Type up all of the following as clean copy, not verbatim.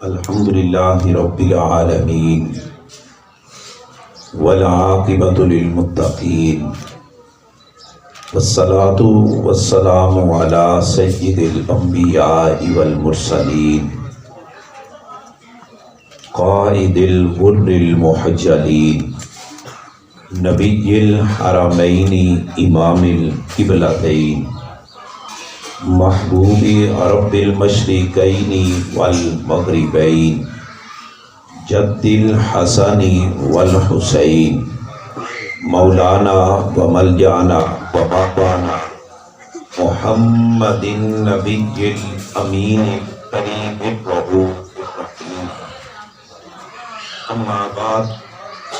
الحمد للہ رب العالمین والعاقبۃ للمتقین والصلاة والسلام علی سید الانبیاء والمرسلین قائد الغر المحجلین نبی الحرمین امام القبلتین محبوب رب المشرقین والمغربین جد الحسن والحسین مولانا و ملجانا و مأوانا محمد النبی الامین القریب الرؤوف الرحیم اما بعد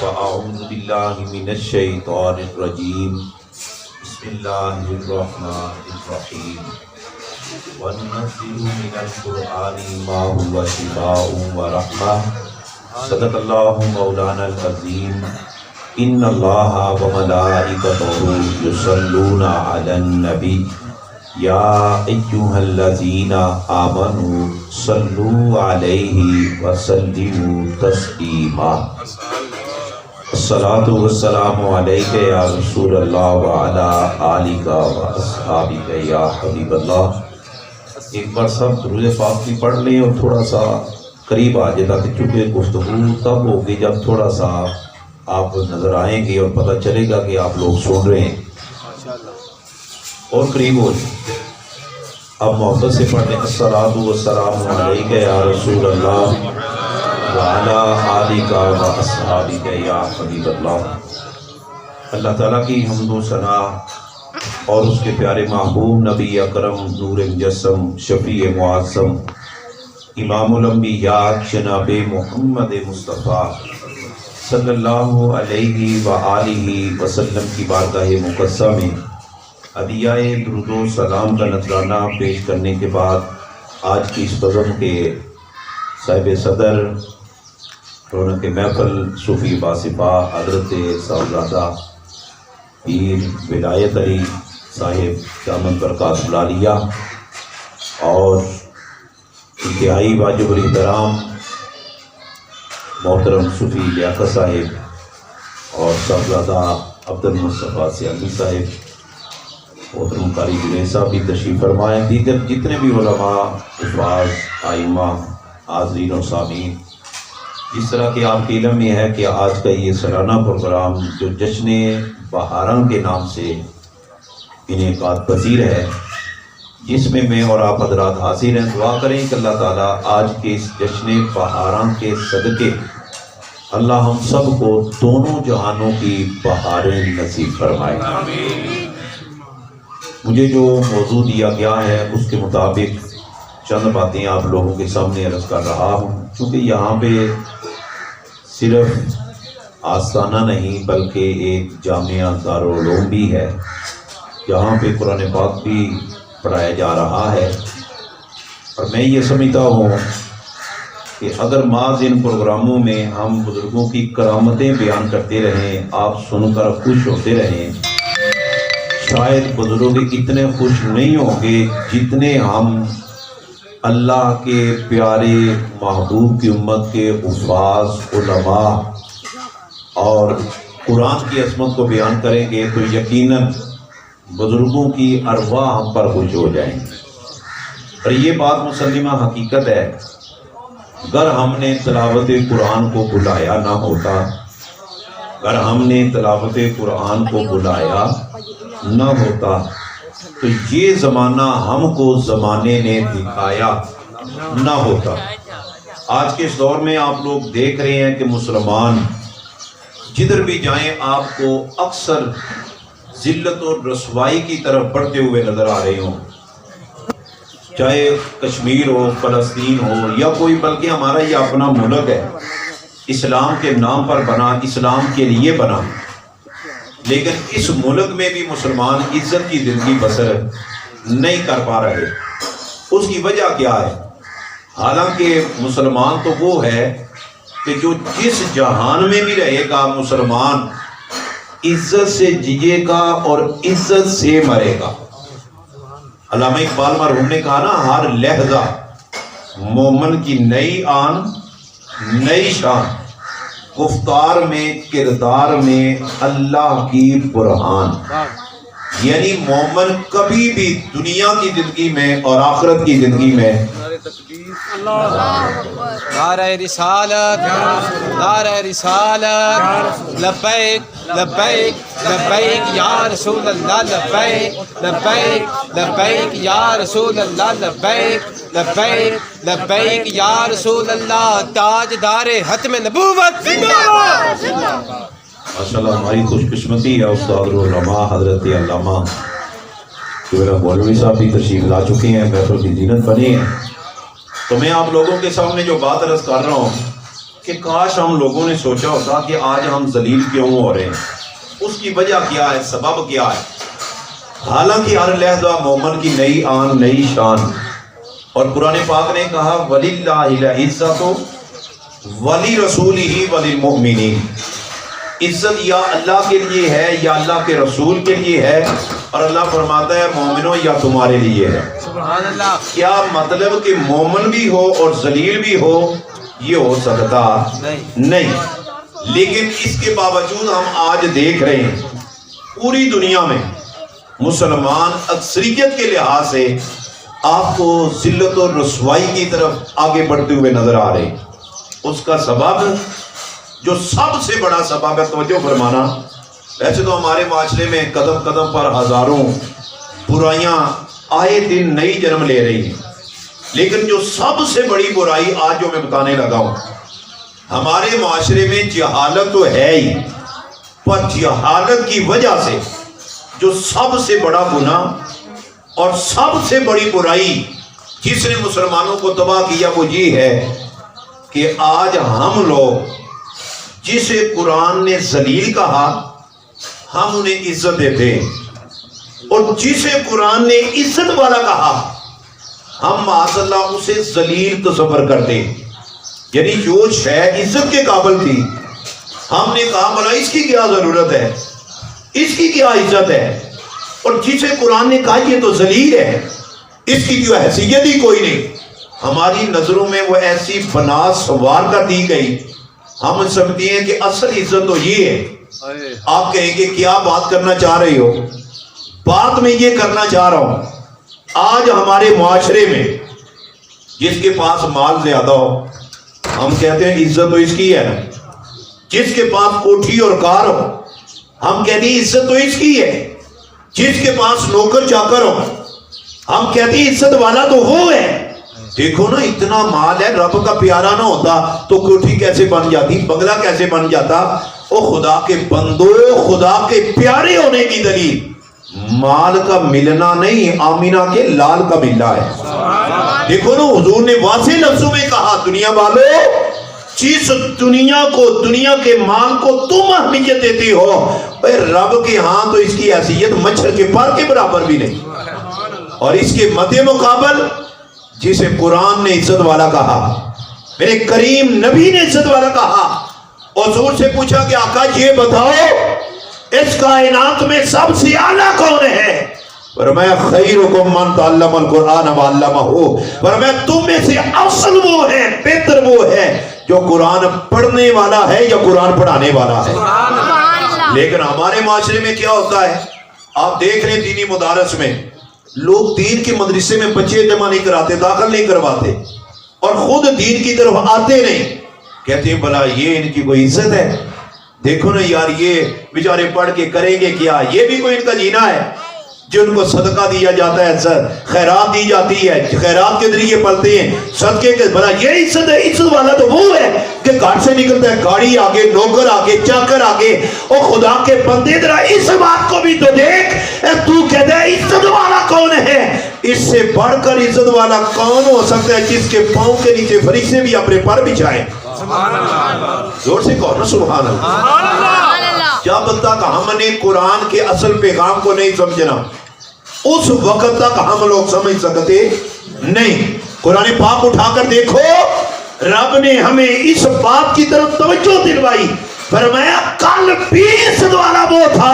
فاعوذ باللہ من الشیطان الرجیم بسم اللہ الرحمن الرحیم وَنُنَزِّلُ مِنَ الْقُرْآنِ مَا هُوَ شِفَاءٌ وَرَحْمَةٌ صدق اللہ مولانا العظیم ان اللہ وملائکتہ یصلون علی النبی یا ایہا الذین آمنوا صلوا علیہ وسلموا تسلیما الصلاۃ والسلام علیک یا رسول اللہ وعلی آلک واصحابک یا حبیب اللہ۔ ایک بار سب درود پاک کی پڑھ لیں اور تھوڑا سا قریب آ جائے تاکہ چونکہ گفتگو تب ہوگی جب تھوڑا سا آپ نظر آئیں گے اور پتہ چلے گا کہ آپ لوگ سن رہے ہیں اور قریب ہو جائیں۔ اب محبت سے پڑھ لیں الصلاۃ والسلام علیک یا رسول اللہ وعلی آلک واصحابک یا حبیب اللہ۔ اللہ تعالیٰ کی حمد و ثنا اور اس کے پیارے محبوب نبی اکرم نور مجسم شفیع معظم امام الانبیاء جناب محمد مصطفیٰ صلی اللہ علیہ وآلہ وسلم کی بارگاہ مقدسہ میں ہدیہ درود و سلام کا نذرانہ پیش کرنے کے بعد آج کی اس بزم کے صاحب صدر رونق محفل صوفی باصفا حضرت صاحبزادہ پیر ولایت علی صاحب دامن برکات العالیہ اور انتہائی واجب الاحترام محترم صوفی لیاقت صاحب اور صاحبزادہ عبد المصطفیٰ سیالی صاحب محترم قاری جنید صاحب بھی تشریف فرمائے، دیگر جتنے بھی علماء حفاظ ائمہ حاضرین و سامعین۔ جس طرح کہ آپ کے علم میں ہے کہ آج کا یہ سالانہ پروگرام جو جشن بہاراں کے نام سے انعقاد پذیر ہے، جس میں میں اور آپ حضرات حاضر ہیں، دعا کریں کہ اللہ تعالیٰ آج کے اس جشن بہاراں کے صدقے اللہ ہم سب کو دونوں جہانوں کی بہاریں نصیب فرمائے۔ مجھے جو موضوع دیا گیا ہے اس کے مطابق چند باتیں آپ لوگوں کے سامنے عرض کر رہا ہوں، کیونکہ یہاں پہ صرف آستانہ نہیں بلکہ ایک جامعہ دارالعلوم بھی ہے جہاں پہ قرآن پاک بھی پڑھایا جا رہا ہے، اور میں یہ سمجھتا ہوں کہ اگر بعض ان پروگراموں میں ہم بزرگوں کی کرامتیں بیان کرتے رہیں، آپ سن کر خوش ہوتے رہیں، شاید بزرگ اتنے خوش نہیں ہوں گے جتنے ہم اللہ کے پیارے محبوب کی امت کے حفاظ علماء اور قرآن کی عظمت کو بیان کریں گے تو یقیناً بزرگوں کی ارواح ہم پر خوش ہو جائیں گے۔ اور یہ بات مسلمہ حقیقت ہے، اگر ہم نے تلاوت قرآن کو بلایا نہ ہوتا، اگر ہم نے تلاوت قرآن کو بلایا نہ ہوتا تو یہ زمانہ ہم کو زمانے نے دکھایا نہ ہوتا۔ آج کے اس دور میں آپ لوگ دیکھ رہے ہیں کہ مسلمان جدھر بھی جائیں آپ کو اکثر ذلت اور رسوائی کی طرف بڑھتے ہوئے نظر آ رہے ہوں، چاہے کشمیر ہو، فلسطین ہو یا کوئی، بلکہ ہمارا یہ اپنا ملک ہے، اسلام کے نام پر بنا، اسلام کے لیے بنا، لیکن اس ملک میں بھی مسلمان عزت کی زندگی بسر نہیں کر پا رہے۔ اس کی وجہ کیا ہے؟ حالانکہ مسلمان تو وہ ہے کہ جو جس جہان میں بھی رہے گا مسلمان عزت سے جیے گا اور عزت سے مرے گا۔ علامہ اقبال مرحوم نے کہا نا، ہر لہجہ مومن کی نئی آن نئی شان، گفتار میں کردار میں اللہ کی برہان، یعنی مومن کبھی بھی دنیا کی زندگی میں اور آخرت کی زندگی میں نعرہ رسالت، نعرہ رسالت، لبیک لبیک لبیک یا رسول اللہ، لبیک لبیک لبیک یا رسول اللہ، لبیک لبیک لبیک یا رسول اللہ، تاجدار ختم نبوت زندہ باد۔ ماشاءاللہ ہماری خوش قسمتی ہے استاد العلماء حضرت علامہ میرا مولوی صاحب بھی تشریف لا چکے ہیں، محفل کی زینت بنی ہے۔ تو میں آپ لوگوں کے سامنے جو بات عرض کر رہا ہوں کہ کاش ہم لوگوں نے سوچا ہوتا کہ آج ہم ذلیل کیوں ہو رہے ہیں، اس کی وجہ کیا ہے، سبب کیا ہے۔ حالانکہ ہر لحظہ مومن کی نئی آن نئی شان، اور قرآن پاک نے کہا وَلِلَّهِ الْعِزَّةُ وَلِرَسُولِهِ وَلِلْمُؤْمِنِينَ، عزت یا اللہ کے لیے ہے یا اللہ کے رسول کے لیے ہے، اور اللہ فرماتا ہے مومنوں یا تمہارے لیے ہے۔ سبحان اللہ۔ کیا مطلب کہ مومن بھی ہو اور ذلیل بھی ہو، یہ ہو سکتا نہیں۔ لیکن اس کے باوجود ہم آج دیکھ رہے ہیں پوری دنیا میں مسلمان اکثریت کے لحاظ سے آپ کو ذلت و رسوائی کی طرف آگے بڑھتے ہوئے نظر آ رہے ہیں۔ اس کا سبب جو سب سے بڑا سبب ہے، توجہ فرمانا، ویسے تو ہمارے معاشرے میں قدم قدم پر ہزاروں برائیاں آئے دن نئی جنم لے رہی ہیں، لیکن جو سب سے بڑی برائی آج جو میں بتانے لگا ہوں، ہمارے معاشرے میں جہالت تو ہے ہی، پر جہالت کی وجہ سے جو سب سے بڑا گناہ اور سب سے بڑی برائی جس نے مسلمانوں کو تباہ کیا وہ یہ ہے کہ آج ہم لوگ جسے قرآن نے ذلیل کہا ہم انہیں عزت دیتے ہیں، اور جسے قرآن نے عزت والا کہا ہم معاذ اللہ اسے ذلیل تصور کرتے ہیں۔ یعنی جو شے عزت کے قابل تھی ہم نے کہا بھلا اس کی کیا ضرورت ہے، اس کی کیا عزت ہے، اور جسے قرآن نے کہا یہ تو ذلیل ہے، اس کی کوئی حیثیت ہی کوئی نہیں، ہماری نظروں میں وہ ایسی بنا سوار کر دی گئی، ہم سمجھتے ہیں کہ اصل عزت تو یہ ہے۔ آپ کہیں گے کیا بات کرنا چاہ رہی ہو؟ بات میں یہ کرنا چاہ رہا ہوں، آج ہمارے معاشرے میں جس کے پاس مال زیادہ ہو ہم کہتے ہیں عزت تو اس کی ہے نا، جس کے پاس کوٹھی اور کار ہو ہم کہتے ہیں عزت تو اس کی ہے، جس کے پاس نوکر چاکر ہو ہم کہتے ہیں عزت والا تو وہ ہے۔ دیکھو نا اتنا مال ہے، رب کا پیارا نہ ہوتا تو کوٹھی کیسے بن جاتی، بنگلہ کیسے بن جاتا۔ او خدا کے بندو، خدا کے پیارے ہونے کی دلیل مال کا ملنا نہیں، آمینہ کے لال کا ملنا ہے۔ دیکھو نا حضور نے واضح لفظوں میں کہا دنیا والو، جس دنیا کو، دنیا کے مال کو تم اہمیت دیتی ہو، رب کے ہاں تو اس کی حیثیت مچھر کے پر کے برابر بھی نہیں۔ اور اس کے مد مقابل جسے قرآن نے عزت والا کہا، میرے کریم نبی نے عزت والا کہا، حضور سے پوچھا کہ آقا یہ بتاؤ اس کائنات میں سب سے اعلیٰ کون ہے؟ فرمایا خیرکم من تعلم القرآن وعلمہ، فرمایا تم میں سے افضل وہ ہے، بہتر وہ ہے جو قرآن پڑھنے والا ہے یا قرآن پڑھانے والا ہے۔ لیکن ہمارے معاشرے میں کیا ہوتا ہے، آپ دیکھ رہے دینی مدارس میں لوگ دین کے مدرسے میں بچے جمع نہیں کراتے، داخل نہیں کرواتے، اور خود دین کی طرف آتے نہیں، کہتے ہیں بھلا یہ ان کی کوئی عزت ہے؟ دیکھو نا یار یہ بیچارے پڑھ کے کریں گے کیا، یہ بھی کوئی ان کا جینا ہے؟ جن کو صدقہ دیا جاتا ہے، خیرات دی جاتی ہے، خیرات کے ذریعے پلتے ہیں، صدقے کے، بھلا یہ عزت ہے؟ عزت والا تو وہ ہے کہ گھر سے نکلتا ہے گاڑی آگے، نوکر آگے، چاکر آگے۔ او خدا کے بندے ذرا اس بات کو بھی تو دیکھ، تو کہتا ہے عزت والا کون ہے؟ اس سے بڑھ کر عزت والا کون ہو سکتا ہے جس کے پاؤں کے نیچے فرشتے بھی اپنے پر بچھائیں؟ زور سے کہو نا سبحان اللہ۔ جب تک ہم نے قرآن کے اصل پیغام کو نہیں سمجھنا اس وقت تک ہم لوگ سمجھ سکتے نہیں۔ قرآن پاک اٹھا کر دیکھو، رب نے ہمیں اس بات کی طرف توجہ دلوائی، فرمایا کل بھی عزت والا وہ تھا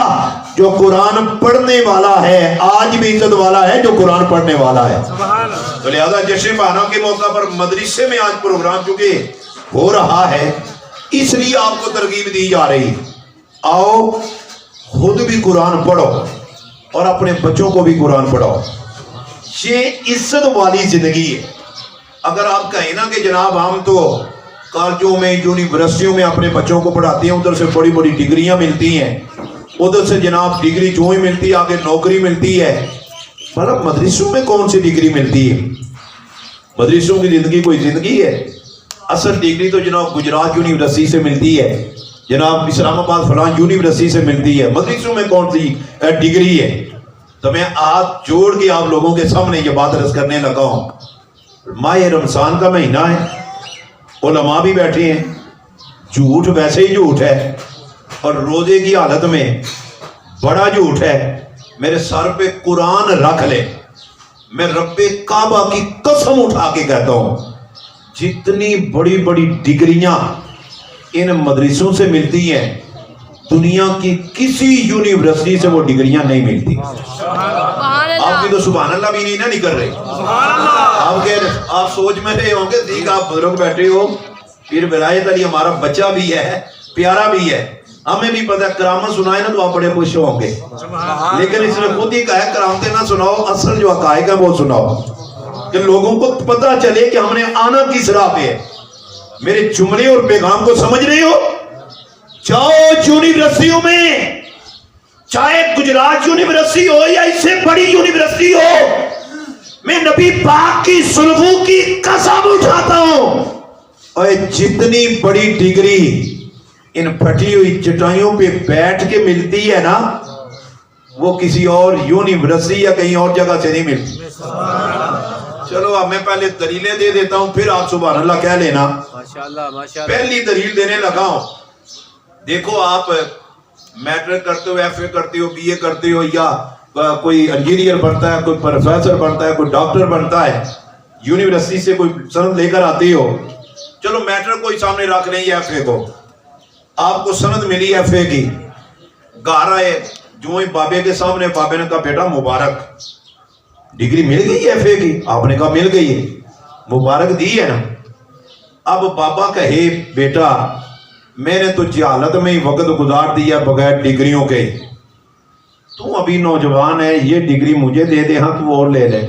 جو قرآن پڑھنے والا ہے آج بھی عزت والا ہے جو قرآن پڑھنے والا ہے. تو لہذا جشن بہانوں کے موقع پر مدرسے میں آج پروگرام چونکہ ہو رہا ہے اس لیے آپ کو ترغیب دی جا رہی. آؤ خود بھی قرآن پڑھو اور اپنے بچوں کو بھی قرآن پڑھاؤ. یہ عزت والی زندگی ہے. اگر آپ کہیں نا کہ جناب ہم تو کالجوں میں یونیورسٹیوں میں اپنے بچوں کو پڑھاتے ہیں, ادھر سے بڑی بڑی ڈگریاں ملتی ہیں, ادھر سے جناب ڈگری جو ہی ملتی ہے آگے نوکری ملتی ہے, مطلب مدرسوں میں کون سی ڈگری ملتی ہے؟ مدرسوں کی زندگی کوئی زندگی ہے؟ اصل ڈگری تو جناب گجرات یونیورسٹی سے ملتی ہے, جناب اسلام آباد فلاں یونیورسٹی سے ملتی ہے. مدرسوں میں کون سی ڈگری ہے؟ تو میں ہاتھ جوڑ کے آپ لوگوں کے سامنے یہ بات عرض کرنے لگا ہوں. ماہ رمضان کا مہینہ ہے, علماء بھی بیٹھے ہیں, جھوٹ ویسے ہی جھوٹ ہے اور روزے کی حالت میں بڑا جھوٹ ہے. میرے سر پہ قرآن رکھ لے, میں رب کعبہ کی قسم اٹھا کے کہتا ہوں جتنی بڑی بڑی ڈگریاں ان مدرسوں سے ملتی ہیں دنیا کی کسی یونیورسٹی سے وہ ڈگریاں نہیں ملتی. آپ کی تو سبحان اللہ بھی نہیں نہ نکل رہی. آپ سوچ میں رہے ہوں گے دیکھ آپ بزرگ بیٹھے ہو, پھر ولایت علی ہمارا بچہ بھی ہے, پیارا بھی ہے, ہمیں بھی پتہ ہے کرامت سنائے نا تو آپ بڑے خوش ہوں گے, لیکن اس نے خود ہی کہا کرامتیں نہ سناؤ, اصل جو حقائق ہے وہ سناؤ کہ لوگوں کو پتہ چلے کہ ہم نے آنا کس راہ پہ ہے. میرے جملے اور پیغام کو سمجھ رہے ہو؟ جاؤ یونیورسٹیوں میں, چاہے گجرات یونیورسٹی ہو یا اس سے بڑی یونیورسٹی ہو, میں نبی پاک کی سلفوں کی قسم اٹھاتا ہوں اور جتنی بڑی ڈگری ان پھٹی ہوئی چٹائیوں پہ بیٹھ کے ملتی ہے نا وہ کسی اور یونیورسٹی یا کہیں اور جگہ سے نہیں ملتی. چلو اب میں پہلے دلیلیں دے دیتا ہوں پھر آپ سبحان اللہ کہہ لینا. پہلی دلیل دینے لگا ہوں. دیکھو آپ میٹرک کرتے ہو, ایف اے کرتے ہو, بی اے کرتے ہو, یا کوئی انجینئر بنتا ہے, کوئی پروفیسر بنتا ہے, کوئی ڈاکٹر بنتا ہے, یونیورسٹی سے کوئی سند لے کر آتے ہو. چلو میٹرک کو ہی سامنے رکھ لیں یا ایف اے کو, آپ کو سند ملی ایف اے کی, گھر آئے جو ہی بابے کے سامنے, بابے نے کہا بیٹا مبارک, ڈگری مل گئی ایف اے کی؟ آپ نے کہا مل گئی ہے, مبارک دی ہے نا. اب بابا کہے بیٹا میں نے تو جہالت میں ہی وقت گزار دیا بغیر ڈگریوں کے, تو ابھی نوجوان ہے, یہ ڈگری مجھے دے دے, ہاں تو اور لے لے.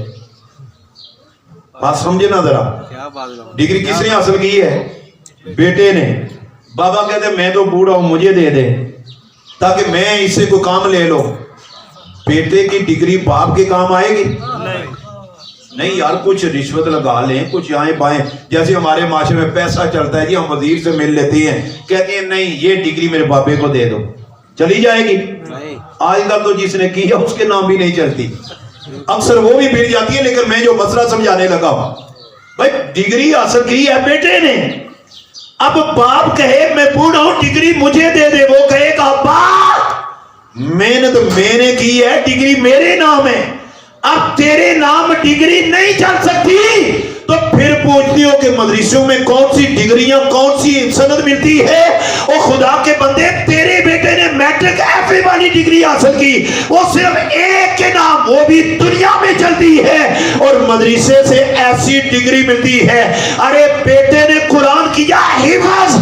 بات سمجھے نا ذرا, ڈگری کس نے حاصل کی ہے؟ بیٹے نے. بابا کہتے میں تو بوڑھا ہوں مجھے دے دے تاکہ میں اس سے کوئی کام لے لو. بیٹے کی ڈگری باپ کے کام آئے گی؟ نہیں یار, کچھ رشوت لگا لیں, کچھ آئیں بائیں, جیسے ہمارے معاشرے میں پیسہ چلتا ہے جی ہم وزیر سے مل لیتے ہیں, کہتے ہیں نہیں یہ ڈگری میرے بابے کو دے دو, چلی جائے گی؟ آج کل تو جس نے کی ہے اس کے نام بھی نہیں چلتی, اکثر وہ بھی مل جاتی ہے. لیکن میں جو مسئلہ سمجھانے لگا ہوں, بھائی ڈگری حاصل کی ہے بیٹے نے, اب باپ کہے میں بوڑھا ہوں ڈگری مجھے دے دے, وہ کہے گا باپ محنت میں نے کی ہے, ڈگری میرے نام ہے, اب تیرے نام ڈگری نہیں چل سکتی. تو پھر پوچھتی ہو کہ مدرسوں میں کون سی ڈگریاں, کون سی سند ملتی ہے؟ او خدا کے بندے, تیرے بیٹے نے میٹرک ایف اے والی ڈگری حاصل کی, وہ صرف ایک کے نام, وہ بھی دنیا میں چلتی ہے, اور مدرسے سے ایسی ڈگری ملتی ہے. ارے بیٹے نے قرآن کیا حفظ,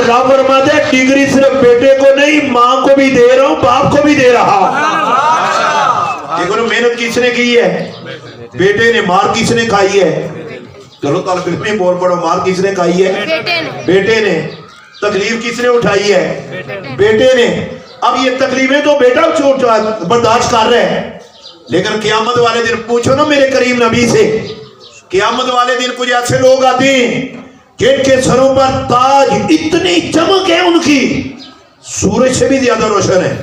رب فرماتے ڈگری صرف بیٹے کو نہیں ماں کو بھی دے رہا ہوں, باپ کو بھی دے رہا ہوں. دیکھو نا محنت کس نے کی ہے؟ بیٹے نے. مار کس نے کھائی ہے؟ چلو طالب علم میں بول پڑو, مار کس نے کھائی ہے؟ بیٹے نے. تکلیف کس نے اٹھائی ہے؟ بیٹے نے. اب یہ تکلیفیں تو بیٹا برداشت کر رہے ہیں, لیکن قیامت والے دن پوچھو نا میرے کریم نبی سے, قیامت والے دن کچھ ایسے لوگ آتے ہیں جن کے سروں پر تاج اتنی چمک ہے ان کی سورج سے بھی زیادہ روشن ہے.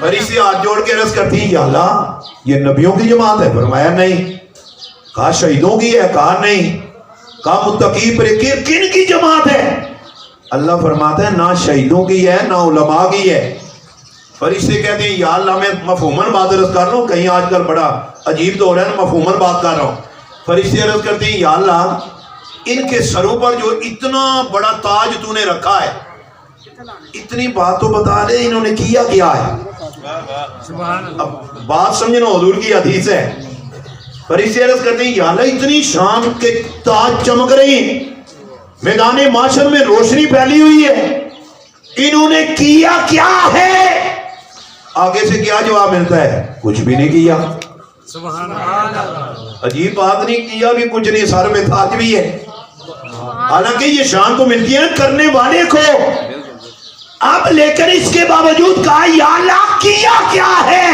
فریسی ہاتھ جوڑ کے عرض کرتی ہیں یا اللہ یہ نبیوں کی جماعت ہے؟ فرمایا نہیں. کہا شہیدوں کی ہے؟ کہا نہیں. کہا متقی پر کن کی جماعت ہے؟ اللہ فرماتا ہے نہ شہیدوں کی ہے نہ علماء کی ہے. فرشتے کہتے ہیں یا اللہ میں مفہوماً بات عرض کر رہا ہوں, کہیں آج کل بڑا عجیب تو ہو رہا ہے نا, مفہوماً بات کر رہا ہوں. فرشتے عرض کرتے ہیں یا اللہ ان کے سروں پر جو اتنا بڑا تاج تو نے رکھا ہے, اتنی بات تو بتا دے انہوں نے کیا کیا ہے. اب بات سمجھنا، حضور کی حدیث ہے، فرشتے عرض کرتے ہیں یا اللہ اتنی شان کے تاج چمک رہی ہیں، میدان معاشر میں روشنی پھیلی ہوئی ہے، انہوں نے کیا کیا ہے؟ آگے سے کیا جواب ملتا ہے؟ کچھ بھی نہیں کیا۔ عجیب بات نہیں، کیا بھی کچھ نہیں، سر میں تاج بھی ہے۔ حالانکہ یہ شان تو ملتی ہے کرنے والے کو، اب لیکن اس کے باوجود کہا یا اللہ کیا کیا ہے؟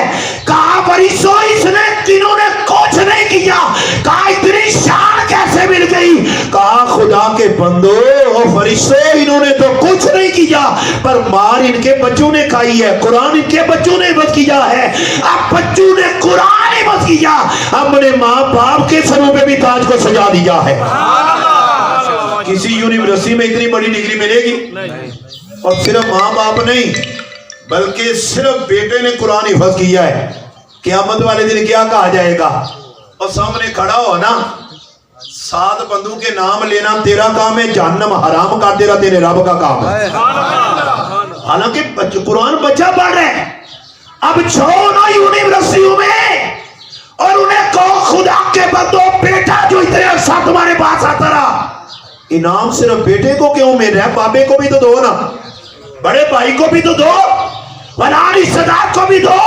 کہا فرشتوں اس نے انہوں نے کچھ نہیں کیا۔ کہا اتنی شان کیسے مل گئی؟ کہا خدا کے بندو اور فرشتوں انہوں نے تو کچھ نہیں کیا، پر مار ان کے بچوں نے کھائی ہے، قرآن ان کے بچوں نے بس کیا ہے، اب بچوں نے قرآن ہی بس کیا، ہم نے ماں باپ کے سروں پہ بھی تاج کو سجا دیا ہے۔ کسی یونیورسٹی میں اتنی بڑی ڈگری ملے گی؟ اور صرف ماں باپ نہیں بلکہ صرف بیٹے نے قرآن حفظ کیا ہے، قیامت والے دن کیا کہا جائے گا؟ اور سامنے کھڑا ہو نا، 7 بندوں کے نام لینا تیرا کام ہے، جہنم حرام کر دینا تیرے رب کا کام ہے۔ حالانکہ قرآن بچہ پڑھ رہے ہیں، اب چھوڑو یونیورسٹیوں میں اور انہیں کہو خدا کے بندو بیٹا جو اتنے عرصہ تمہارے پاس آتا رہا، انعام صرف بیٹے کو کیوں مل رہا ہے؟ بابے کو بھی تو دو نا، بڑے بھائی کو بھی تو دو، فلاں رشتہ دار کو بھی دو۔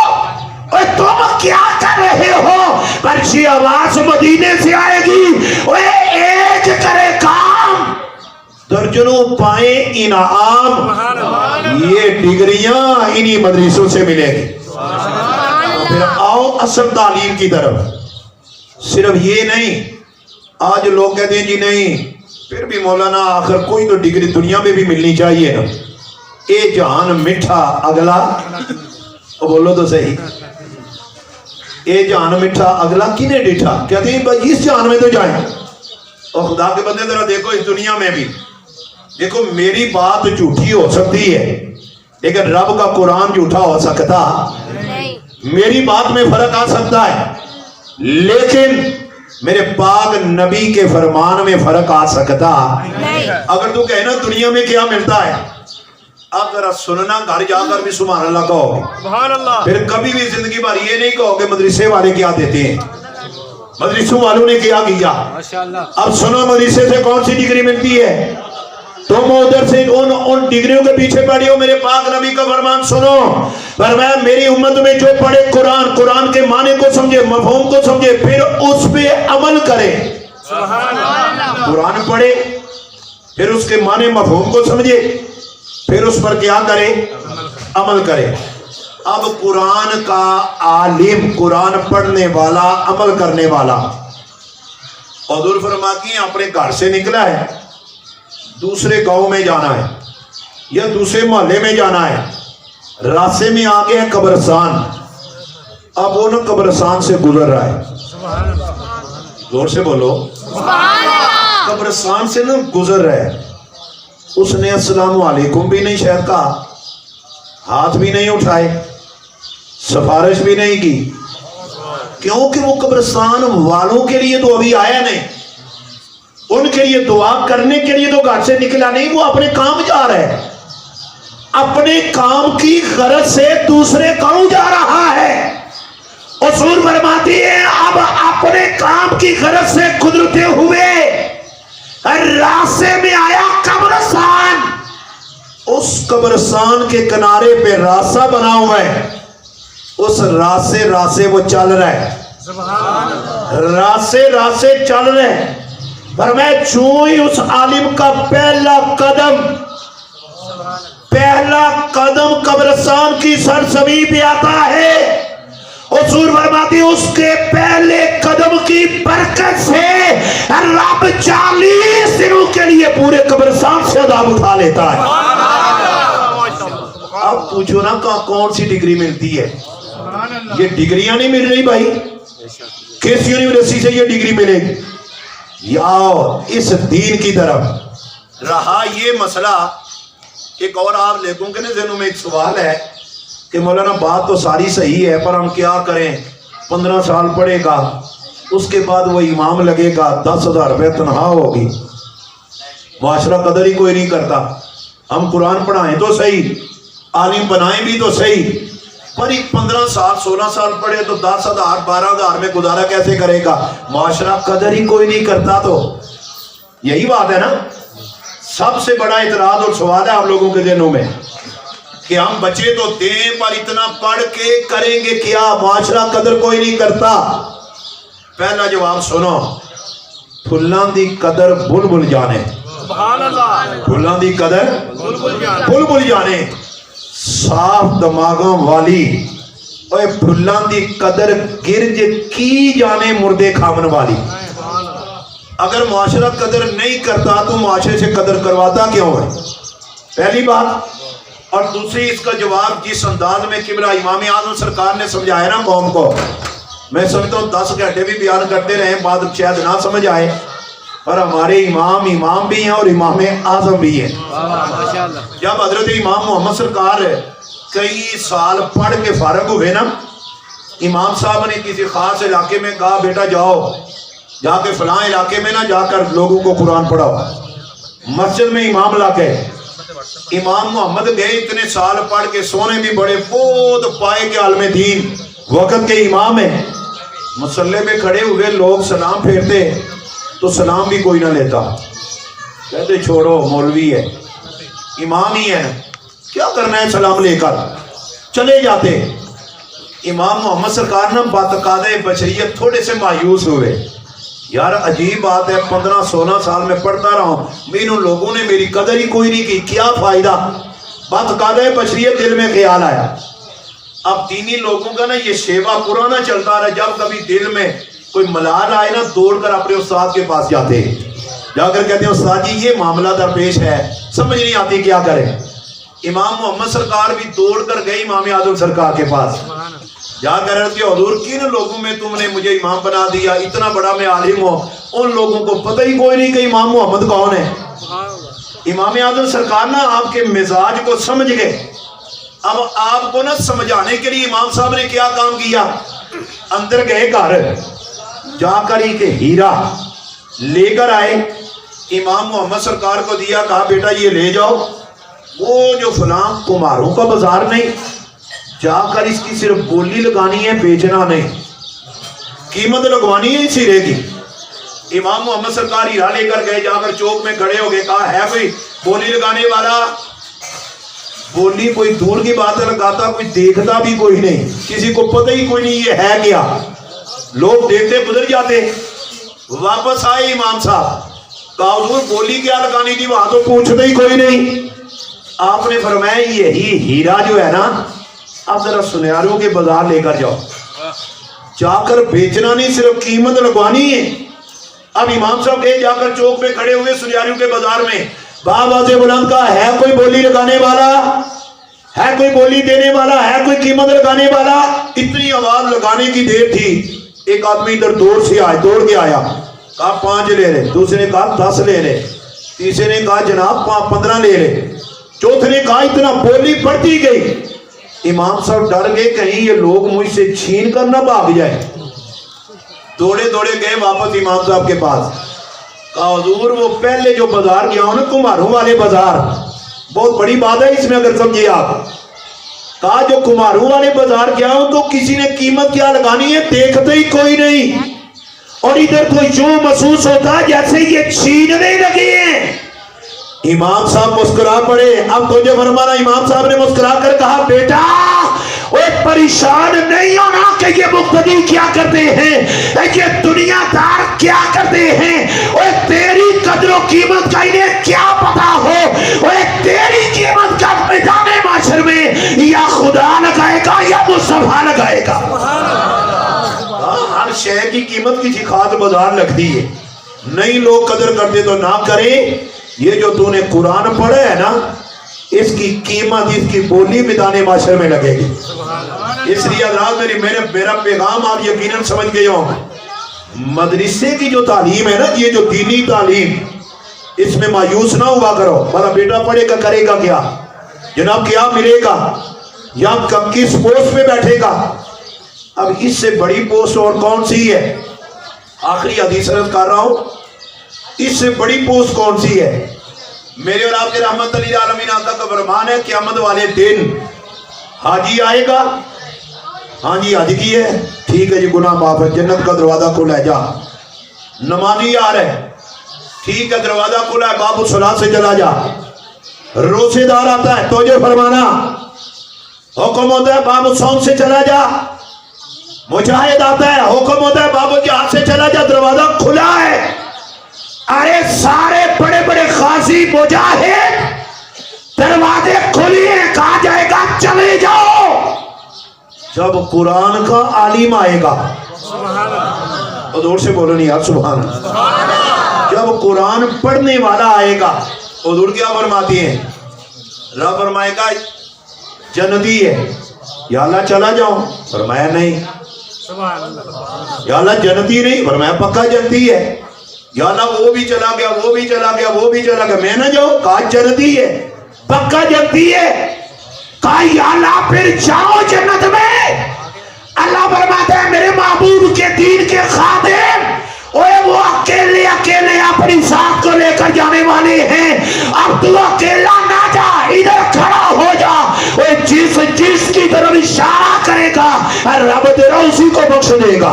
اور تم کیا کر رہے ہو؟ پرچی آواز مدینے سے آئے گی، وہ ایک کرے کام درجنوں پائیں انعام، یہ ڈگریاں انہی مدرسوں سے ملے گی۔ پھر آؤ اصل تعلیم کی طرف۔ صرف یہ نہیں، آج لوگ کہتے ہیں جی نہیں، پھر بھی مولانا آخر کوئی تو ڈگری دنیا میں بھی ملنی چاہیے نا، اے جہان میٹھا اگلا، بولو تو صحیح، اے جہان میٹھا اگلا کنے ڈیٹھا؟ کہتے ہیں بھائی اس جہان میں تو جائیں، اور خدا کے بندے ذرا دیکھو اس دنیا میں بھی دیکھو، میری بات جھوٹی ہو سکتی ہے لیکن رب کا قرآن جھوٹا ہو سکتا، میری بات میں فرق آ سکتا ہے لیکن میرے پاک نبی کے فرمان میں فرق آ سکتا۔ اگر تو کہنا دنیا میں کیا ملتا ہے، اب ذرا سننا، گھر جا کر بھی سبحان اللہ کہو گے، پھر کبھی بھی زندگی بھر یہ نہیں کہو گے مدرسے والے کیا دیتے ہیں، مدرسوں والوں نے کیا کیا۔ اب سنو مدرسے سے کون سی ڈگری ملتی ہے، تم ادھر سے ان ڈگریوں کے پیچھے پڑی ہو، میرے پاک نبی کا فرمان سنو، فرمایا میری امت میں جو پڑھے قرآن کے معنی کو سمجھے، مفہوم کو سمجھے، پھر اس پہ عمل کرے۔ قرآن پڑھے، پھر اس کے معنی مفہوم کو سمجھے، پھر اس پر کیا کرے؟ عمل کرے۔ اب قرآن کا عالم، قرآن پڑھنے والا، عمل کرنے والا، حضور فرماتی ہیں اپنے گھر سے نکلا ہے، دوسرے گاؤں میں جانا ہے یا دوسرے محلے میں جانا ہے، راستے میں آگے ہے قبرستان، اب وہ نا قبرستان سے گزر رہا ہے، زور سے بولو، قبرستان سے نا گزر رہا ہے، اس نے السلام علیکم بھی نہیں شاید کہا، ہاتھ بھی نہیں اٹھائے، سفارش بھی نہیں کی، کیونکہ وہ قبرستان والوں کے لیے تو ابھی آیا نہیں، ان کے لیے دعا کرنے کے لیے تو گھر سے نکلا نہیں، وہ اپنے کام جا رہا ہے، اپنے کام کی غرض سے دوسرے گاؤں جا رہا ہے۔ حضور فرماتی ہے اب اپنے کام کی غرض سے گزرتے ہوئے راستے میں آیا قبرستان، اس قبرستان کے کنارے پہ راستہ بنا ہوا ہے، اس راستے وہ چل رہا ہے، راستے چل رہے ہیں، فرمایا چوں ہی اس عالم کا پہلا قدم قبرستان کی سرزمین پہ آتا ہے، حضور فرماتی اس کے پہلے قدم کی برکت سے رب 40 دنوں کے لیے پورے قبرستان سے عذاب اٹھا لیتا ہے۔ اب پوچھو نا کون سی ڈگری ملتی ہے؟ یہ ڈگریاں نہیں مل رہی بھائی، کس یونیورسٹی سے یہ ڈگری ملے گی؟ یا اس دین کی طرف رہا یہ مسئلہ۔ ایک اور آپ لوگوں کے ذہنوں میں ایک سوال ہے کہ مولانا بات تو ساری صحیح ہے پر ہم کیا کریں، 15 سال پڑھے گا، اس کے بعد وہ امام لگے گا، 10,000 روپے تنخواہ ہوگی، معاشرہ قدر ہی کوئی نہیں کرتا، ہم قرآن پڑھائیں تو صحیح، عالم بنائیں بھی تو صحیح، پر 15 سال 16 سال پڑھے تو 10,000 12,000 میں گزارا کیسے کرے گا؟ معاشرہ قدر ہی کوئی نہیں کرتا. تو یہی بات ہے نا. سب سے بڑا اعتراض اور سوال ہے آپ لوگوں کے ذہنوں میں کہ ہم بچے تو دیں پر اتنا پڑھ کے کریں گے کیا؟ معاشرہ قدر کوئی نہیں کرتا. پہلا جواب سنو، پھلاں دی قدر بلبل جانے. سبحان اللہ. پھلاں دی قدر بلبل جانے. صاف دماغوں والی اوے پھلاں دی قدر گرج کی جانے مردے کھاون والی. اگر معاشرہ قدر نہیں کرتا تو معاشرے سے قدر کرواتا کیوں ہے؟ پہلی بات. اور دوسری اس کا جواب جس انداز میں قبلہ امام اعظم سرکار نے سمجھایا نا قوم کو، میں سمجھتا ہوں 10 گھنٹے بھی بیان کرتے رہے بعد شاید نہ سمجھ آئے. پر ہمارے امام بھی ہیں اور امام اعظم بھی ہیں. جب حضرت امام محمد سرکار کئی سال پڑھ کے فارغ ہوئے نا، امام صاحب نے کسی خاص علاقے میں کہا بیٹا جاؤ جا کے فلاں علاقے میں نہ جا کر لوگوں کو قرآن پڑھاؤ. مسجد میں امام لا کے امام محمد گئے، اتنے سال پڑھ کے سونے بھی بڑے بہت پائے کے عالم دین وقت کے امام ہیں. مصلی میں کھڑے ہوئے لوگ سلام پھیرتے تو سلام بھی کوئی نہ لیتا، کہتے چھوڑو مولوی ہے امام ہی ہے کیا کرنا ہے سلام لے کر، چلے جاتے. امام محمد سرکار نے باتقادہ بشریت تھوڑے سے مایوس ہوئے. یار عجیب بات ہے، 15-16 سال میں پڑھتا رہا ہوں، ان لوگوں نے میری قدر ہی کوئی نہیں کی، کیا فائدہ؟ باتقادہ بشریت دل میں خیال آیا. اب دینی لوگوں کا نا یہ شیوا پرانا چلتا رہا، جب کبھی دل میں کوئی ملال آئے نا دوڑ کر اپنے استاد کے پاس جاتے، جا کر کہتے ہیں استاد جی یہ معاملہ درپیش ہے، سمجھ نہیں آتی کیا کریں. امام محمد سرکار بھی دوڑ کر گئے امام اعظم سرکار کے پاس، جا کر عرض کیا حضور کن لوگوں میں تم نے مجھے امام بنا دیا، اتنا بڑا میں عالم ہوں، ان لوگوں کو پتہ ہی کوئی نہیں کہ امام محمد کون ہے. امام اعظم سرکار نا آپ کے مزاج کو سمجھ گئے. اب آپ کو نا سمجھانے کے لیے امام صاحب نے کیا کام کیا، اندر گئے گھر، جا کر ہی کہ ہیرا لے کر آئے، امام محمد سرکار کو دیا، کہا بیٹا یہ لے جاؤ، وہ جو فلاں کماروں کا بازار نہیں، جا کر اس کی صرف بولی لگانی ہے، بیچنا نہیں، قیمت لگوانی ہے اس ہیرے کی. امام محمد سرکار ہیرا لے کر گئے، جا کر چوک میں کھڑے ہو گئے، کہا ہے کوئی بولی لگانے والا؟ بولی کوئی دور کی بات لگاتا، کوئی دیکھتا بھی کوئی نہیں، کسی کو پتہ ہی کوئی نہیں یہ ہے کیا. لوگ دیکھتے گزر جاتے. واپس آئے امام صاحب، کہا حضور بولی کیا لگانی تھی؟ وہاں تو پوچھتے ہی کوئی نہیں. آپ نے فرمایا یہی ہیرا جو ہے نا اب ذرا سنیاروں کے بازار لے کر جاؤ، جا کر بیچنا نہیں صرف قیمت لگوانی ہے. اب امام صاحب گئے، جا کر چوک میں کھڑے ہوئے سنیاروں کے بازار میں، بابا سے بلند کہا ہے کوئی بولی لگانے والا، ہے کوئی بولی دینے والا، ہے کوئی قیمت لگانے والا؟ اتنی آواز لگانے کی دیر تھی، ایک آدمی ادھر دوڑ کے آیا، کہا 5 لے لے، دوسرے نے کہا 10 لے لے، تیسرے نے کہا جناب 15 لے لے، چوتھے نے کہا اتنا بولی بڑھتی گئی. امام صاحب ڈر گئے کہیں یہ لوگ مجھ سے چھین کر نہ بھاگ جائے. دوڑے گئے واپس امام صاحب کے پاس، کہا حضور وہ پہلے جو بازار گیا ہوں نا کماروں والے بازار، بہت بڑی بات ہے اس میں اگر سمجھے آپ، کہا جو کماروں والے بازار گیا ہوں تو کسی نے قیمت کیا لگانی ہے دیکھتے ہی کوئی نہیں، اور ادھر کوئی یوں محسوس ہوتا جیسے یہ چھیننے لگے ہیں. امام صاحب مسکرا پڑے. اب تجھے فرمانا، امام صاحب نے مسکرا کر کہا بیٹا اوے پریشان نہیں ہونا کہ یہ مقتدی کیا کرتے ہیں، یہ دنیا دار کیا کرتے ہیں، اوے تیری قدر و قیمت کا انہیں کیا پتا ہو، اوے تیری قیمت کا میدان معاشر میں یا خدا لگائے گا یا مصطفیٰ لگائے گا. ہر شے کی قیمت کسی خاص بازار لگتی ہے، نہیں لوگ قدر کرتے تو نہ کریں. یہ جو تو نے قرآن پڑھا ہے نا اس کی قیمت، اس کی بولی میدان معاشر میں لگے گی. اس لیے حضرات میرا پیغام آپ یقیناً سمجھ گئے ہوں. مدرسے کی جو تعلیم ہے نا، یہ جو دینی تعلیم، اس میں مایوس نہ ہوا کرو. بھلا بیٹا پڑھے گا کرے گا کیا، جناب کیا ملے گا، یا کس پوسٹ پہ بیٹھے گا. اب اس سے بڑی پوسٹ اور کون سی ہے؟ آخری حدیث عرض کر رہا ہوں، اس سے بڑی پوسٹ کون سی ہے؟ میرے اور آپ کے رحمت علی عالمین آقا کا فرمان ہے قیامت والے دن حاجی آئے گا، ہاں جی حج کی ہے، ٹھیک ہے جی گناہ معاف ہے، جنت کا دروازہ کھلا ہے، جا۔ نمازی آ رہے، ٹھیک ہے دروازہ کھلا ہے، باب الصلاۃ سے چلا جا۔ روزے دار آتا ہے، توجہ فرمانا، حکم ہوتا ہے باب الصوم سے چلا جا۔ مجاہد آتا ہے، حکم ہوتا ہے باب الجہاد سے چلا جا، دروازہ کھلا ہے۔ ارے سارے بڑے بڑے غازی مجاہد، دروازے کھلیے، کہا جائے گا چلے جاؤ۔ جب قرآن کا عالم آئے گا، حضور سے بولو نہیں یار سبحان اللہ، جب قرآن پڑھنے والا آئے گا، حضور کیا فرماتی ہیں؟ رب فرمائے گا جنتی ہے، یا اللہ چلا جاؤں، فرمایا نہیں۔ یا اللہ جنتی نہیں، فرمایا پکا جنتی ہے۔ یا اللہ وہ بھی چلا گیا، وہ بھی چلا گیا، وہ بھی چلا گیا، میں نہ جاؤں، کہا جنتی ہے، پکا جنتی ہے۔ کہا یا اللہ پھر جاؤ جنت میں۔ اللہ فرماتا ہے میرے محبوب کے دین کے خادم، وہ اکیلے اکیلے اپنی ذات کو لے کر جانے والے ہیں، اب تو اکیلا نہ جا، ادھر کھڑا ہو جا، وہ جس کی طرف اشارہ کرے گا رب تیرا اسی کو بخش دے گا۔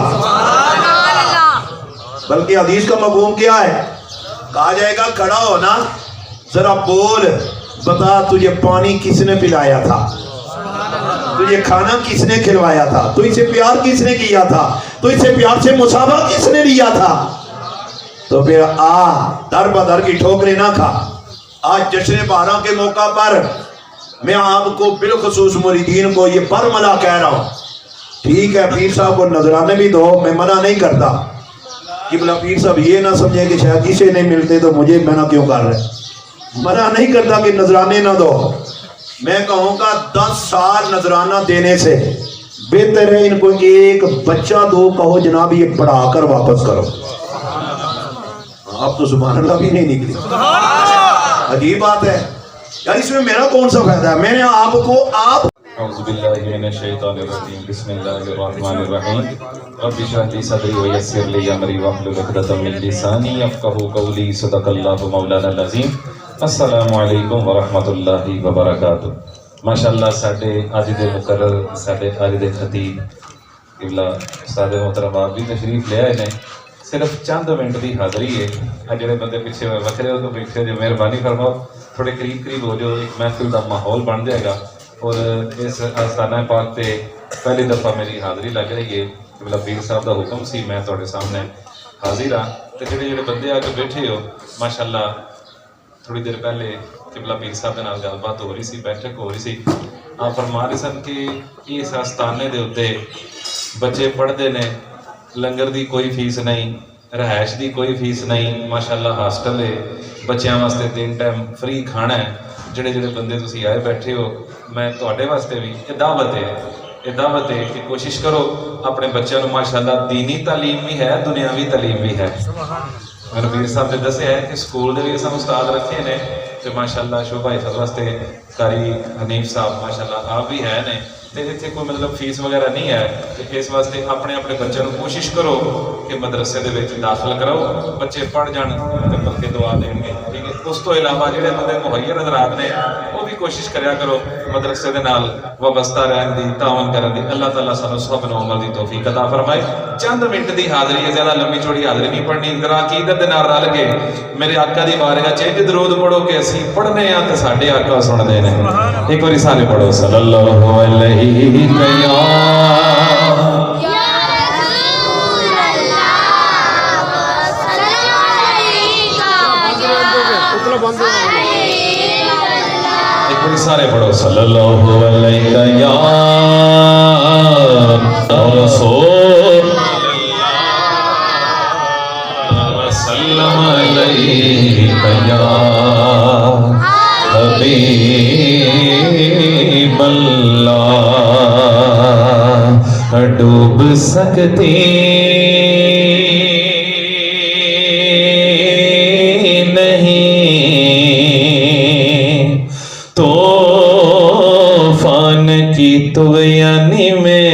بلکہ حدیث کا مفہوم کیا ہے؟ کہا جائے گا کھڑا ہو نا، ذرا بول، بتا تجھے پانی کس نے پلایا تھا، تجھے کھانا کس نے کھلوایا تھا، تو اسے پیار کس نے کیا تھا، تو اسے پیار سے مصافحہ کس نے لیا تھا؟ تو پھر در بدر کی ٹھوکریں نہ کھا۔ آج جشن بارہ کے موقع پر میں آپ کو بالخصوص مریدین کو یہ برملا کہہ رہا ہوں، ٹھیک ہے پیر صاحب کو نذرانے بھی دو، میں منع نہیں کرتا، قبلہ پیر صاحب یہ نہ سمجھیں کہ شاید کسے نہیں ملتے تو مجھے منع کیوں کر رہے، منع نہیں کرتا کہ نذرانے نہ دو، میں کہوں گا 10 سال نذرانہ دینے سے بہتر ہے ان کو ایک بچہ دو، کہو جناب یہ پڑھا کر واپس کرو۔ اب تو سبحان اللہ بھی نہیں نکلی، عجیب بات ہے یار، اس میں میرا کون سا فائدہ ہے؟ میں نے آپ کو اعوذ باللہ من الشیطان الرجیم، بسم اللہ الرحمن الرحیم، رب اشرح لی صدری ویسر لی امری واحلل عقدۃ من لسانی یفقہوا قولی، صدق اللہ مولانا العظیم۔ السلام علیکم ورحمۃ اللہ وبرکاتہ۔ ماشاءاللہ ساڈے اج دے مقرر، ساڈے اج دے خطیب قبلہ استاد محترم آپ بھی تشریف لے آئے نے، صرف چند منٹ دی حاضری ہے۔ جڑے بندے پیچھے وکھرے ہو تو پیچھے جو مہربانی فرماؤ تھوڑے قریب قریب ہو جو، ایک محفل دا ماحول بن جائے گا۔ اور اس آستانہ پاک تے پہلی دفعہ میری حاضری لگ رہی ہے، قبلہ پیر صاحب دا حکم سی میں تواڈے سامنے حاضر ہاں، تے جڑے بندے آ کے بیٹھے ہو ماشاءاللہ، تھوڑی دیر پہلے قبلہ پیر صاحب دے نال گل بات ہو رہی سی، بیٹھک ہو رہی سی، آپ فرما رہے سن کہ اس آستانے دے اوتے بچے پڑھتے نے، لنگر دی کوئی فیس نہیں، رہائش دی کوئی فیس نہیں، ماشاءاللہ ہاسٹل ہے، بچیاں واسطے 3 ٹائم فری کھانا ہے۔ جڑے بندے تسی آئے بیٹھے ہو، میں تواڈے واسطے بھی یہ دعوت ہے کہ کوشش کرو اپنے بچوں کو ماشاءاللہ دینی تعلیم بھی ہے، دنیاوی تعلیم بھی ہے۔ میرے پیر صاحب نے دسیا ہے کہ سکول دے بھی اساں استاد رکھے نے، تے ماشاءاللہ شعبہ حفظ واسطے قاری حنیف صاحب ماشاءاللہ آپ بھی ہے نے، تے اتنے کوئی مطلب فیس وغیرہ نہیں ہے، تے اس واسطے اپنے بچوں کو کوشش کرو کہ مدرسے دے وچ داخل کراؤ، بچے پڑھ جان تے بلکہ دعا دیں گے، ٹھیک ہے۔ اس تو علاوہ جڑے بندے مہیا حضرات نے وہ بھی کوشش کریا کرو مدرسے دے نال وابستہ رہن دی، تعاون کرن دی۔ اللہ تعالیٰ سانو سب نو عمل دی توفیق عطا فرمائے۔ چند منٹ دی حاضری ہے، زیادہ لمبی چوڑی حاضری نہیں پڑھنی، ذرا عقیدت دے نال رل کے میرے آقا دی بارگاہ چ درود پڑھو کہ اسی پڑھنے ہاں تے ساڈے آقا سنتے ہیں۔ ایک بار سارے پڑھو صلی اللہ علیہ سارے پڑھو صلی اللہ علیہ یا رسول وسلم علیہ یا حبیب اللہ۔ ڈوب سکتی طغیانی میں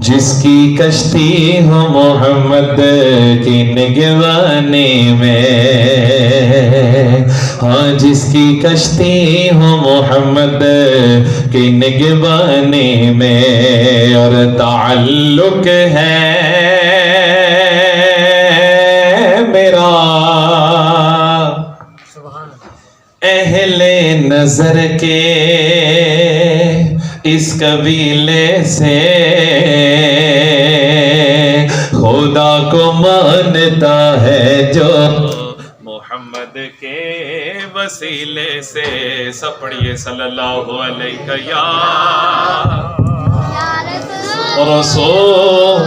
جس کی کشتی ہو محمد کی نگرانی میں، ہاں جس کی کشتی ہو محمد کی نگبانی میں اور تعلق ہے میرا اہل نظر کے اس قبیلے سے خدا کو مانتا ہے جو محمد کے وسیلے سے. سب پڑھیے صلی اللہ علیہ یا رسول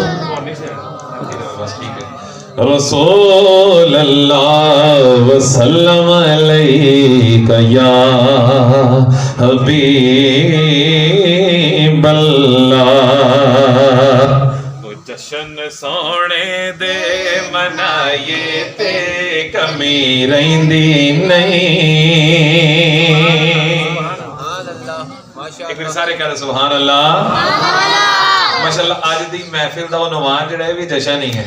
رسول اللہ وسلم علیک یا حبیب اللہ. جشن سونے دے منائیے تے کمی رہندی نہیں. ایک بار سارے کہہ رہے سبحان اللہ. ماشاءاللہ آج دی محفل دا عنوان جڑا ہے بھی جشن ہی ہے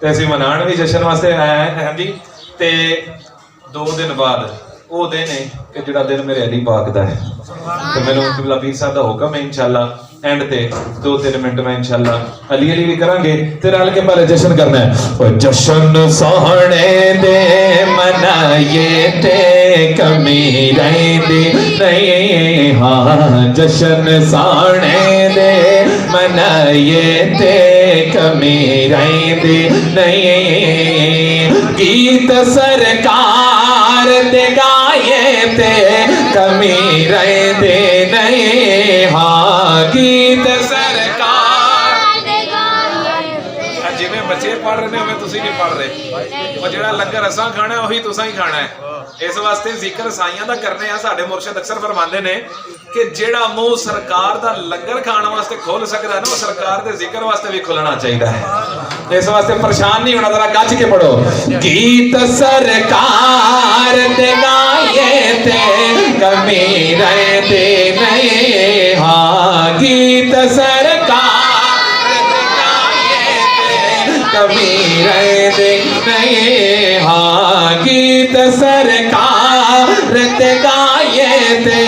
تے اسی منان بھی جشن واسطے آیا ہے. ہاں جی تے 2 دن بعد وہ دن ہے کہ جڑا دن میرے علی پاک دا ہے تے مینوں قبلہ پیر صاحب دا حکم ہے انشاءاللہ اینڈ تے 2-3 منٹ میں انشاءاللہ علی علی بھی کریں گے تے رل کے پہلے جشن کرنا ہے. جشن سونے دے منائیے تے کمی رہندی نہیں. ہاں جشن سونے دے منائیے تے کمی رہندی نہیں. گیت سرکار دے گائے تے کمی رہندی نہیں. ہاں گیت سرکار جی میں بچے پڑھ رہے ہیں ہمیں تسی نہیں پڑھ رہے. وہ جڑا لنگر اساں کھانا ہے وہی تساں ہی کھانا ہے. اس واسطے ذکر سائیاں دا کرنے ہیں. ساڈے مرشد اکثر فرماندے نے کہ جیڑا منہ سرکار دا لنگر کھانا واسطے کھول سکدا ہے نا وہ سرکار دے ذکر واسطے بھی کھلنا چاہیے ہے. اس واسطے پریشان نہیں ہونا. ذرا گج کے پڑھو. گیت سرکار دے گائے تے کمی رہندی نہیں. ہاں گیت سرکار دے گائے تے کمی رہندی نہیں. ہاں گیت سرکار دے گائے تے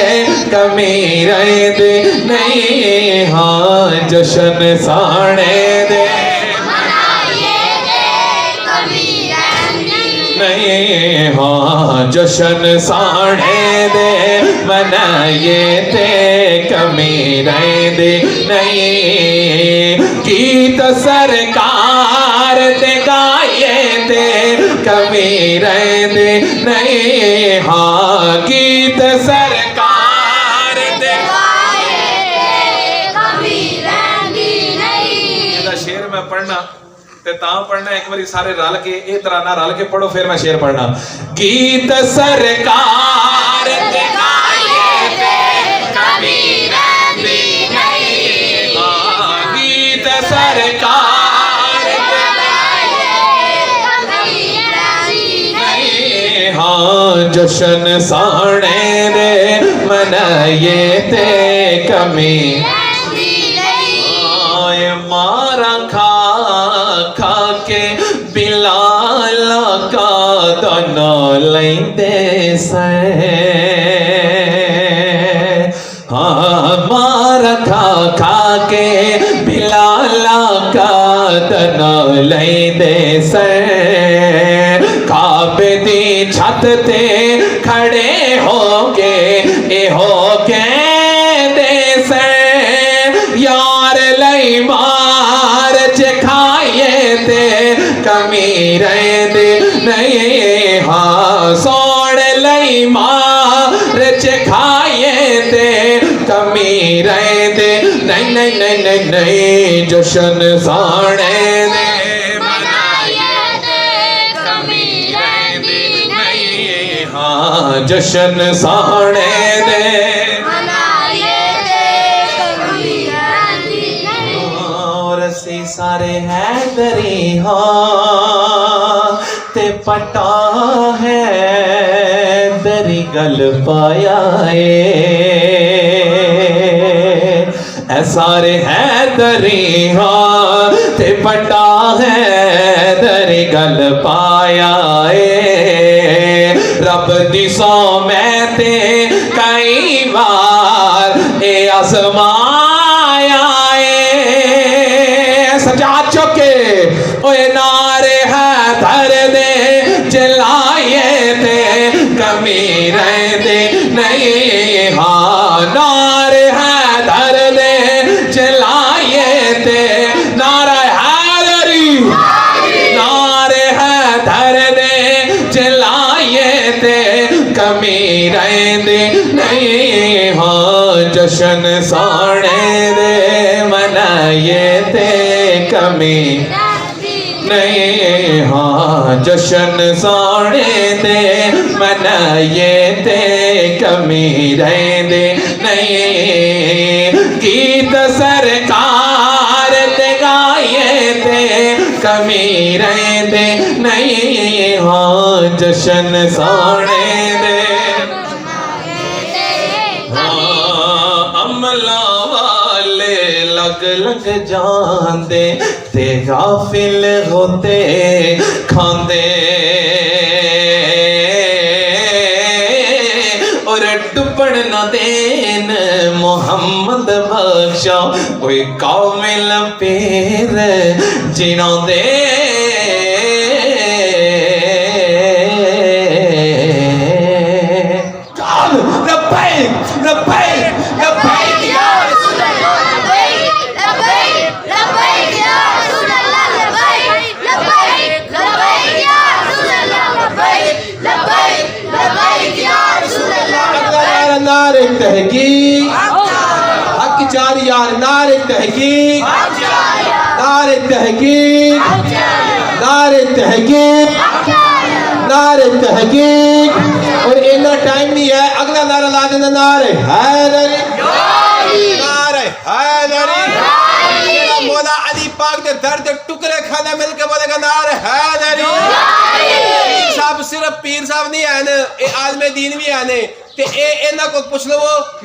کمی رہندی نہیں. ہاں جشن سانے دے نہیں. ہاں جشن سانے دے منائیے تے کمی رہندی نہیں. گیت سرکار دے گائے تے کمی رہندی نہیں. ہاں گیت سرکار دے گائے تے کمی رہندی نہیں. یہ شعر میں پڑھنا تے تاں پڑھنا ایک باری سارے رل کے اے ترانہ رل کے پڑھو پھر میں شعر پڑھنا. گیت سرکار دے گائے تے کمی رہندی نہیں. ہاں گیت سرکار دے گائے کمی رہندی نہیں. ہاں جشن سانے دے منائیے تے کمی رہندی نہیں. مارا کھا کھا کے بلال کا دنا لیندے سے. ہاں مار کھا کھا کے بلال کا دنا لیندے سے. کعبے دی چھت تے کھڑے ہو کے اے ہو کہندے سے یار لئی مار چکھائیے تے کمی رہندی نہیں. ہاں سوڑ لئی مار چکھائیے تے کمی رہندی نہیں نہیں نہیں نہیں نہیں. جشن سانے دے منائیے تے کمی رہندی نہیں. ہاں جشن سانے دے سی سارے حیدری ہاں تے پٹا ہے دری گل پایا اے سارے حیدری ہاں تے پٹا ہے دری گل پایا رب رب دی سو میں تے کئی بار اے آزمایا اے سجاد چکے اوے نعرے حیدر دے چلائے تے کمی رہ دے نہیں ہاں نعرے حیدر دے چلائے تے نعرہ حیدری نعرے حیدر دے چلائے تے کمی رہ دے نہیں ہاں جشن سانے دے منائے تے کمی نہیں ہاں جشن سانے دے منائے تے کمی رہ دے نہیں گیت سرکار تے گائے تے کمی رہ دے نہیں ہاں جشن سانے دے عملہ والے لگ لگ جاندے تے غافل ہوتے کھاندے اور ڈبڑ نہ دین محمد بخشا کوئی کامل پیر جنہوں دے نعرہ تحقیق حق چار یار نعرہ تحقیق نعرہ تحقیق نعرہ تحقیق نعرہ تحقیق اور اینا ٹائم نہیں ہے اگلا نعرہ لا دینا نعرہ حیدری نعرہ حیدری میرا مولا علی پاک دے درد ٹکڑے کھانا مل کے بولے گا نعرہ حیدری صاحب صرف پیر صاحب نہیں آنے اے عالم دین بھی آنے تے اے اینا کو پوچھ لو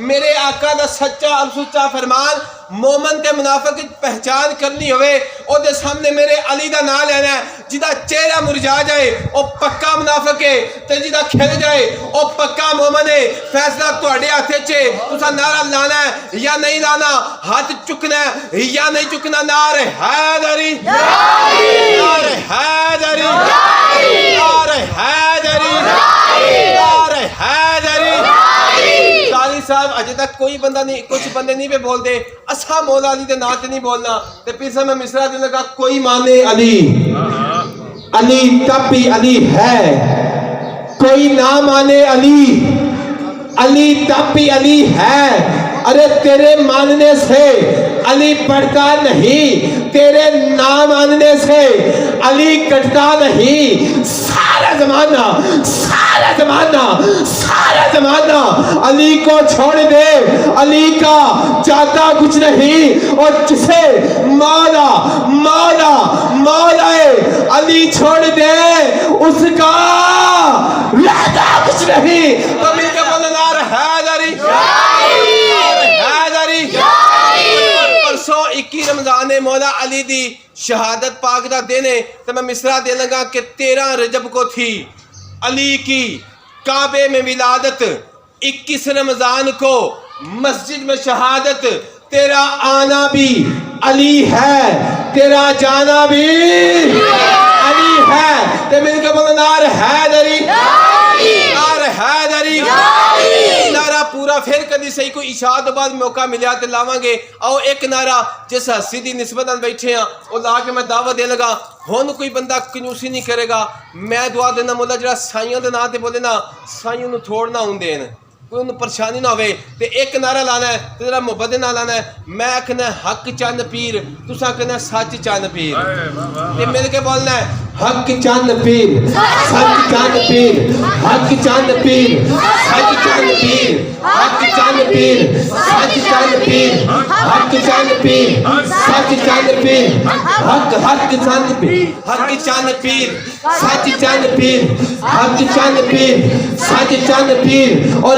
میرے آقا دا سچا اور سچا فرمان مومن تے منافق کی پہچان کرنی ہوئے او دے سامنے میرے علی دا نام لینا ہے جدا چہرہ مرجا جائے او پکا منافق ہے تے جدا کھل جائے او پکا مومن ہے فیصلہ تواڈے ہاتھ وچ ہے تساں نعرہ لانا ہے یا نہیں لانا ہاتھ چکنا ہے یا نہیں چکنا نعرہ حیدری نعرہ حیدری نعرہ حیدری نعرہ حیدری قاضی صاحب اجے تک کوئی بندہ نہیں کچھ بندے نہیں پہ بول دے اسا مولا علی دے نام تے نہیں بولنا تے پھر سے میں مصرع دے لگا کوئی مانے علی علی تب بھی علی ہے کوئی نہ مانے علی علی تب بھی علی ہے ارے تیرے ماننے سے علی بڑھتا نہیں تیرے نہ ماننے سے علی کٹتا نہیں سارا زمانہ علی کو چھوڑ دے علی کا چاہتا کچھ نہیں اور جسے مولا علی چھوڑ دے اس کا رہتا کچھ نہیں تو مل کے بولنا نعرہ حیدری حیدری پرسوں 21 رمضان مولا علی دی شہادت پاک دا دینے تو میں مصرع دے لگا کہ 13 رجب کو تھی علی کی کعبے میں ولادت 21 رمضان کو مسجد میں شہادت تیرا آنا بھی علی ہے تیرا جانا بھی علی ہے تے مل کے بولنا نعرہ حیدری نعرہ حیدری نعرہ پورا پھر کدی صحیح کوئی اشاعت بعد موقع ملیا تے لاواں گے او ایک نعرہ جس سیدھی نسبت بیٹھے ہیں او لا کے میں دعوت دے لگا ہن کوئی بندہ کنجوسی نہیں کرے گا میں دعا دینا مولا جڑا سائیاں دے نام تے بولے نا سائیاں نو تھوڑنا ہوندے نے کوئی انہوں پریشانی نہ ہوئے تے ایک نعرہ لانا ہے تے ذرا محبت نہ لانا ہے میں کہنا حق چند پیر تساں کہنا سچ چند پیر تے مل کے بولنا ہے حق چند پیر سچ چند پیر حق چند پیر سچ چند پیر حق چند پیر سچ چند پیر حق چند پیر سچ چند پیر حق چند پیر حق چند پیر سچ چند پیر حق چند پیر سچ چند پیر اور